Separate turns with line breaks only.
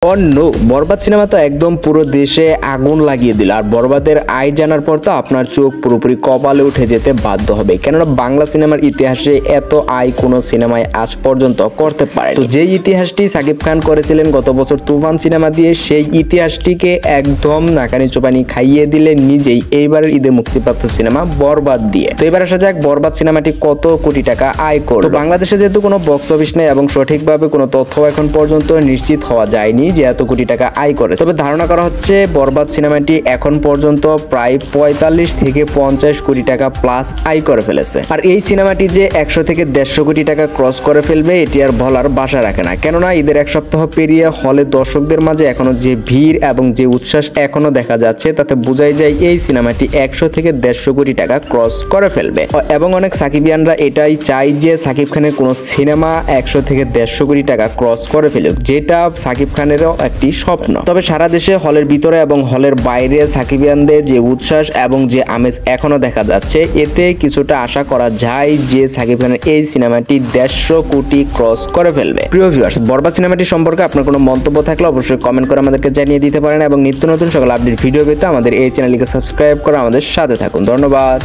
বরবাদ cinema তো একদম পুরো দেশে আগুন লাগিয়ে দিল। আর বরবাদের আয় জানার পর তো আপনার চোখ পুরোপুরি কপালে উঠে যেতে বাধ্য হবে, কেননা বাংলা সিনেমার ইতিহাসে এত আয় কোনো সিনেমায় আজ পর্যন্ত করতে পারে। তো যেই ইতিহাসটি সাকিব খান করেছিলেন গত বছর তুফান সিনেমা দিয়ে, সেই ইতিহাসটিকে একদম নাকানি চোপানি খাইয়ে দিলে নিজেই এইবারের ঈদে মুক্তিপ্রাপ্ত সিনেমা বরবাদ দিয়ে। তো এবার আসা যাক বরবাদ সিনেমাটি কত কোটি টাকা আয় করলো। তো বাংলাদেশে যেহেতু কোনো বক্স অফিস নেই এবং সঠিকভাবে কোনো তথ্য এখন পর্যন্ত নিশ্চিত হওয়া যায়নি যে এত কোটি টাকা আয় করে, তবে ধারণা করা হচ্ছে বরবাদ সিনেমাটি এখন পর্যন্ত প্রায় 45 থেকে 50 কোটি টাকা প্লাস আয় করে ফেলেছে। আর এই সিনেমাটি যে 100 থেকে 150 কোটি টাকা ক্রস করে ফেলবে এটি আর বলার বাসা রাখে না, কেননা ঈদের এক সপ্তাহ পেরিয়ে হলে দর্শকদের মাঝে এখনো যে ভিড় এবং যে উচ্ছ্বাস এখনো দেখা যাচ্ছে তাতে বোঝাই যায় এই সিনেমাটি 100 থেকে 150 কোটি টাকা ক্রস করে ফেলবে। এবং অনেক সাকিবিয়ানরা এটাই চায় যে সাকিব খানের কোনো সিনেমা 100 থেকে 150 কোটি টাকা ক্রস করে ফেলুক, যেটা সাকিব খানেরও একটি স্বপ্ন। তবে সারা দেশে হলের ভিতরে এবং হলের বাইরে সাকিবিয়ানদের যে উচ্ছ্বাস এবং যে আমেজ এখনো দেখা যাচ্ছে, এতে কিছুটা আশা করা যায় যে সাকিব খানের এই সিনেমাটি 150 কোটি ক্রস করে ফেলবে। প্রিয় ভিউয়ার্স, বরবাদ সিনেমাটি সম্পর্কে আপনার কোনো মন্তব্য থাকলে অবশ্যই কমেন্ট করে আমাদেরকে জানিয়ে দিতে পারেন এবং নিত্য নতুন সকল আপডেট ভিডিও পেতে আমাদের এই চ্যানেলটিকে সাবস্ক্রাইব করে আমাদের সাথে থাকুন। ধন্যবাদ।